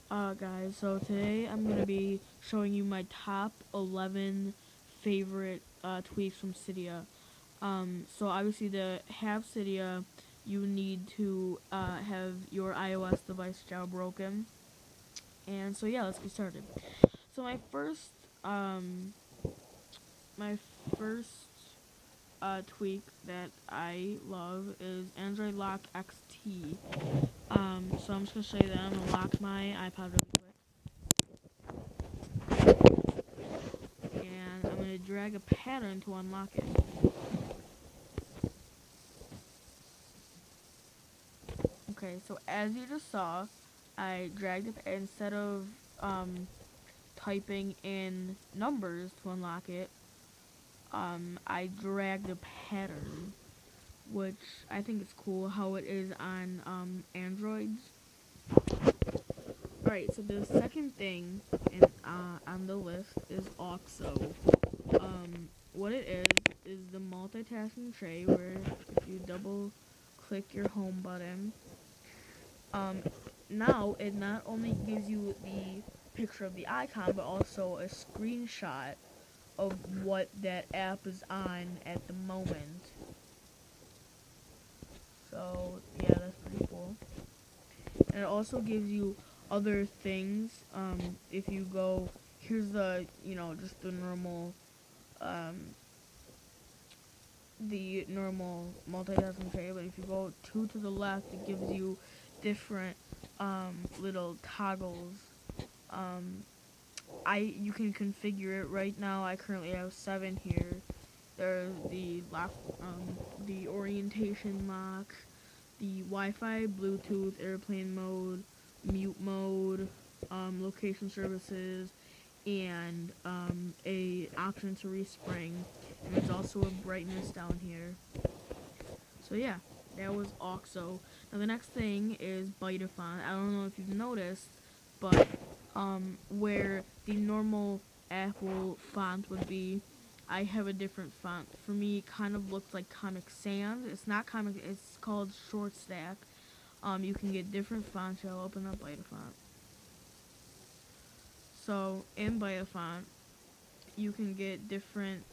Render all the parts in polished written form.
Guys, so today I'm going to be showing you my top 11 favorite tweaks from Cydia. So obviously to have Cydia, you need to have your iOS device jailbroken. And so yeah, let's get started. So um, my first tweak that I love is AndroidLock XT. So I'm just going to show you that. I'm going to lock my iPod really quick. And I'm going to drag a pattern to unlock it. Okay, so as you just saw, I dragged it, instead of typing in numbers to unlock it, I dragged a pattern, which I think is cool how it is on Androids. Alright, so the second thing on the list is Auxo. What it is the multitasking tray where if you double click your home button, now it not only gives you the picture of the icon, but also a screenshot of what that app is on at the moment. So yeah, that's pretty cool. And it also gives you other things. If you go, here's the, just the normal multitasking tray, but if you go two to the left, it gives you different little toggles. You can configure it right now. I currently have 7 here. There's the lock, the orientation lock, the Wi-Fi, Bluetooth, airplane mode, mute mode, location services, and a option to respring. And there's also a brightness down here. So yeah, that was Auxo. Now the next thing is BytaFont. I don't know if you've noticed, but where the normal Apple font would be, I have a different font. For me, it kind of looks like Comic Sans. It's not Comic, it's called Short Stack. You can get different fonts. I'll open up BytaFont. So in BytaFont, you can get different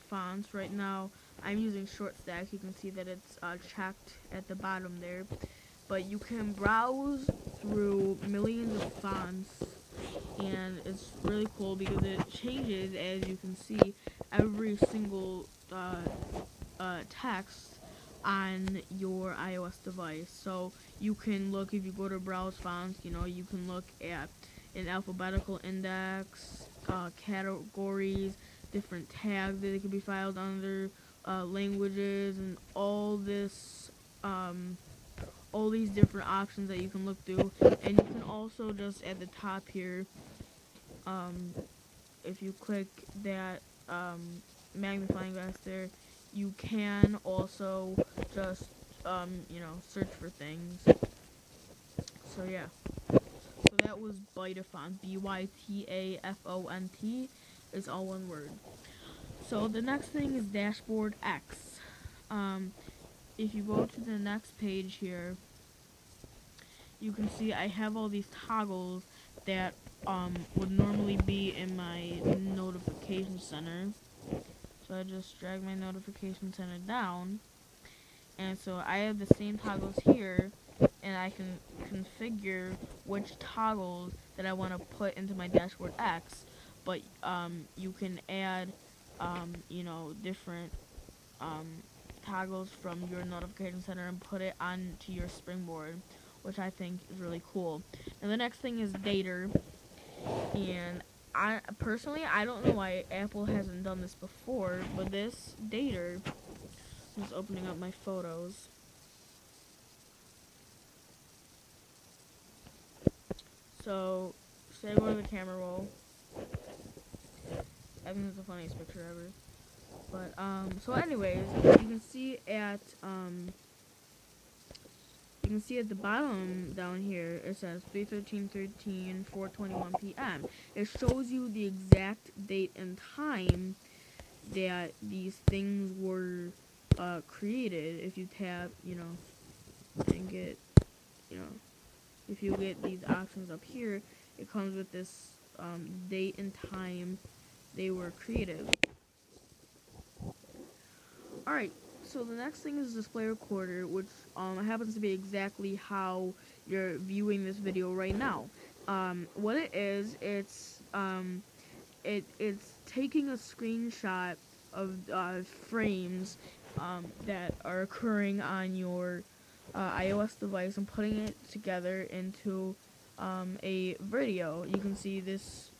fonts. Right now, I'm using Short Stack. You can see that it's checked at the bottom there. But you can browse through millions of fonts, and it's really cool because it changes, as you can see, every single text on your iOS device. So you can look, if you go to browse fonts, you can look at an alphabetical index, categories, different tags that it can be filed under, languages, and all these different options that you can look through. And you can also just at the top here, if you click that magnifying glass there, you can also just search for things. So yeah. So that was BytaFont. BYTAFONT is all one word. So the next thing is Dashboard X. If you go to the next page here, you can see I have all these toggles that would normally be in my notification center. So I just drag my notification center down, and so I have the same toggles here, and I can configure which toggles that I want to put into my Dashboard X. But you can add different toggles from your notification center and put it onto your Springboard, which I think is really cool. And the next thing is Dater, and I don't know why Apple hasn't done this before, but this Dater, I'm just opening up my photos. So, say I go to the camera roll. I think it's the funniest picture ever. But, so anyways, you can see at the bottom down here, it says 3/13/13, 4:21 p.m. It shows you the exact date and time that these things were created. If you tap, and get, if you get these options up here, it comes with this date and time they were created. Alright, so the next thing is display recorder, which happens to be exactly how you're viewing this video right now. What it is, it's taking a screenshot of frames that are occurring on your iOS device and putting it together into a video. You can see this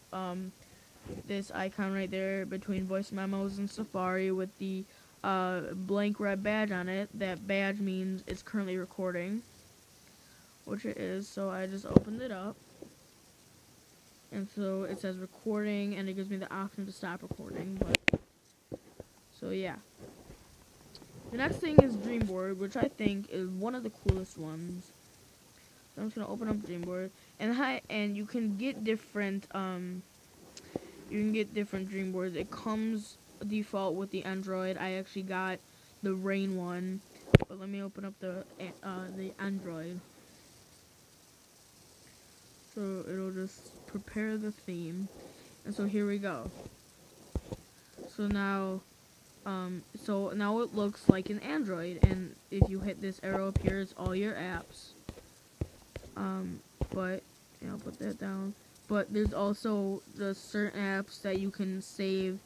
this icon right there between voice memos and Safari with the blank red badge on it. That badge means it's currently recording, which it is. So I just opened it up, and so it says recording, and it gives me the option to stop recording. But so yeah. The next thing is Dreamboard, which I think is one of the coolest ones. So I'm just gonna open up Dreamboard, and you can get different Dreamboards. It comes default with the Android. I actually got the Rain one, but let me open up the Android. So it'll just prepare the theme, and so here we go. So now it looks like an Android, and if you hit this arrow up here, it's all your apps. But I'll put that down. But there's also the certain apps that you can save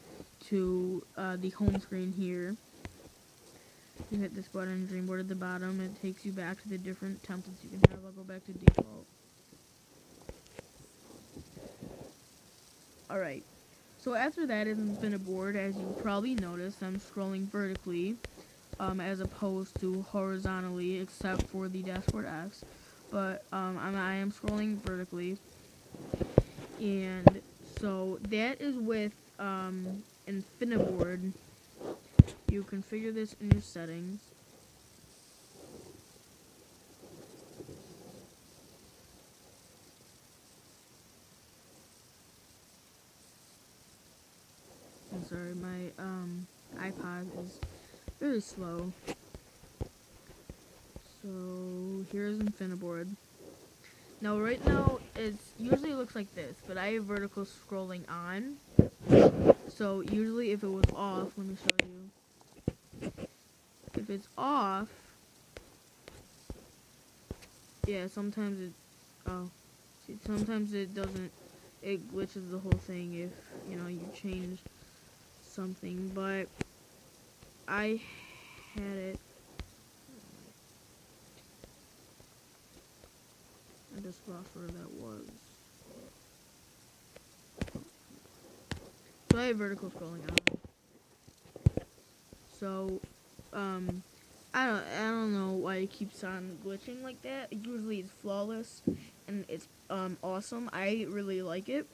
to the home screen here. You hit this button, Dreamboard at the bottom, it takes you back to the different templates you can have. I'll go back to default. Alright, so after that is Infiniboard. As you probably noticed, I'm scrolling vertically as opposed to horizontally, except for the Dashboard X. But I am scrolling vertically. And so that is with Infiniboard. You configure this in your settings. I'm sorry, my iPod is very slow. So here's Infiniboard. Now right now it usually looks like this, but I have vertical scrolling on. So usually if it was off, let me show you. If it's off, yeah, sometimes it doesn't, it glitches the whole thing if, you change something, but I had it. I just lost where that was. So I have vertical scrolling on. So, I don't know why it keeps on glitching like that. Usually it's flawless, and it's awesome. I really like it.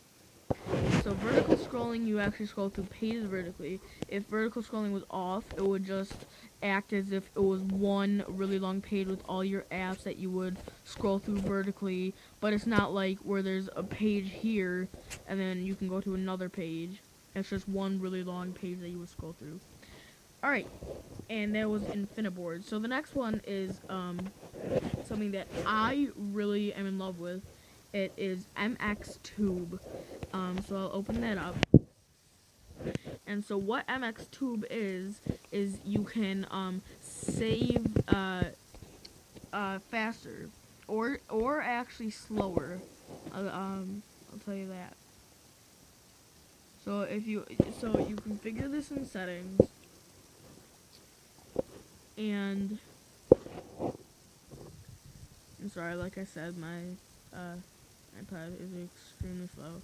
So vertical scrolling, you actually scroll through pages vertically. If vertical scrolling was off, it would just act as if it was one really long page with all your apps that you would scroll through vertically, but it's not like where there's a page here and then you can go to another page. It's just one really long page that you would scroll through. Alright, and that was Infiniboard. So the next one is something that I really am in love with. It is MXTube. So I'll open that up. And so what MXTube is you can save faster or actually slower. I'll tell you that. So you configure this in settings, and I'm sorry, like I said, my iPad is extremely slow.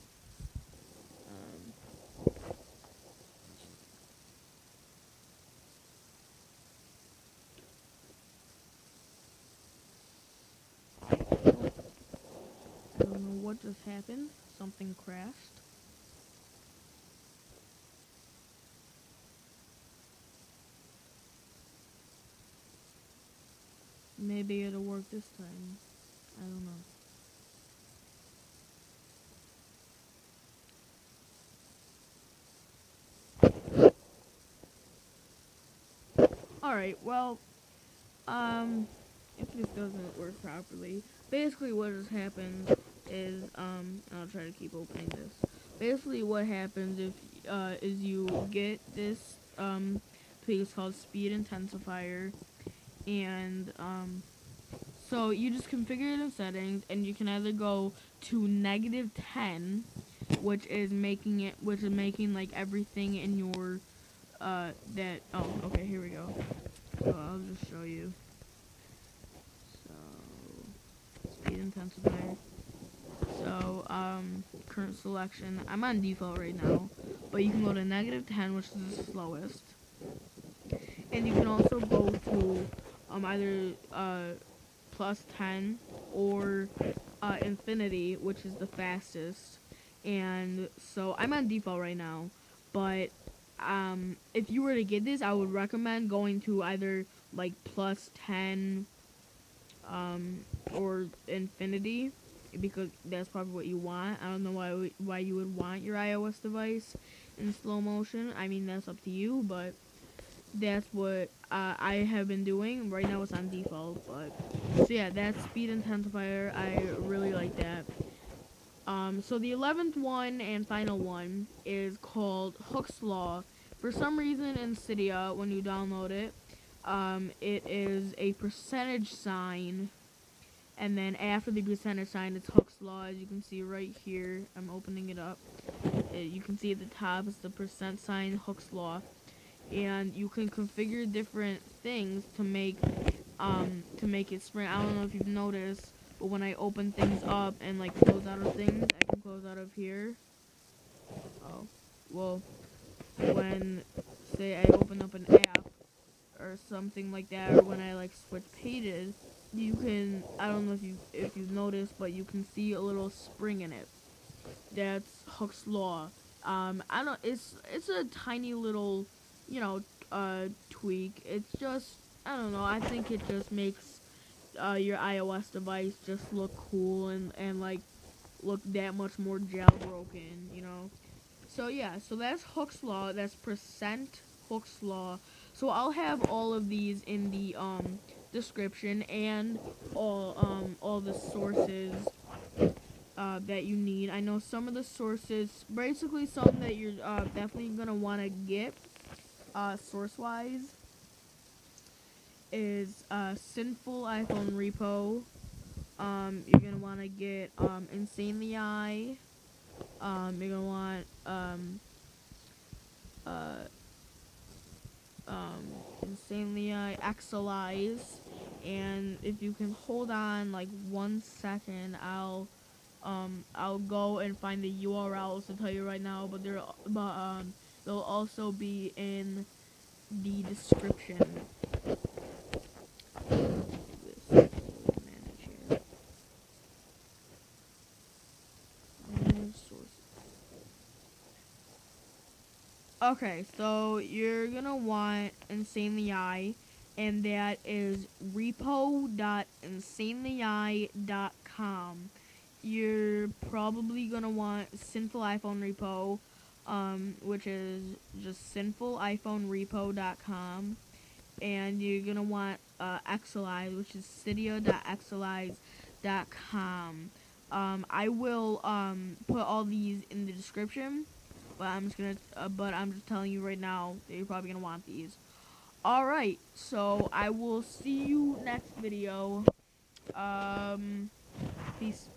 I don't know what just happened. Something crashed. Maybe it'll work this time. I don't know. Alright, well, if this doesn't work properly. Basically what has happened is, I'll try to keep opening this. Basically what happens if, is you get this, tweak. It's called SpeedIntensifier, and, so you just configure it in settings, and you can either go to -10, which is making like everything in your, okay, here we go. So I'll just show you. So, SpeedIntensifier. So, current selection. I'm on default right now, but you can go to -10, which is the slowest. And you can also go to, either, +10 or, infinity, which is the fastest. And so I'm on default right now, but if you were to get this, I would recommend going to either like +10 or infinity, because that's probably what you want. I don't know why you would want your iOS device in slow motion. I mean, that's up to you, but that's what I have been doing. Right now it's on default, but so yeah, that's SpeedIntensifier. I really like that. So the 11th one and final one is called Hooke's Law. For some reason in Cydia, when you download it, it is a percentage sign, and then after the percentage sign, it's Hooke's Law. As you can see right here, I'm opening it up. You can see at the top is the percent sign, Hooke's Law, and you can configure different things to make it spring. I don't know if you've noticed, but when I open things up and like close out of things, I can close out of here. Oh, well, when say I open up an app or something like that, or when I like switch pages, you can, I don't know if you've noticed, but you can see a little spring in it. That's Hooke's Law. I don't. It's a tiny little, tweak. It's just, I don't know. I think it just makes your iOS device just look cool and like look that much more jailbroken. So yeah, so that's Hooke's Law. That's percent Hooke's Law. So I'll have all of these in the description, and all the sources that you need. I know some of the sources, basically some that you're definitely gonna want to get source-wise is Sinful iPhone Repo. You're gonna want to get Insanely I. You're gonna want uh, Insanely I Actualize. And if you can hold on like 1 second, I'll go and find the URLs to tell you right now, but they'll also be in the description. Okay, so you're gonna want Insanely I, and that is repo.insanelyI.com. You're probably gonna want Sinful iPhone Repo, which is just sinfuliPhoneRepo.com, and you're gonna want Exalize, which is cydia.exalize.com. I will put all these in the description, but I'm just telling you right now that you're probably gonna want these. All right, so I will see you next video. Peace.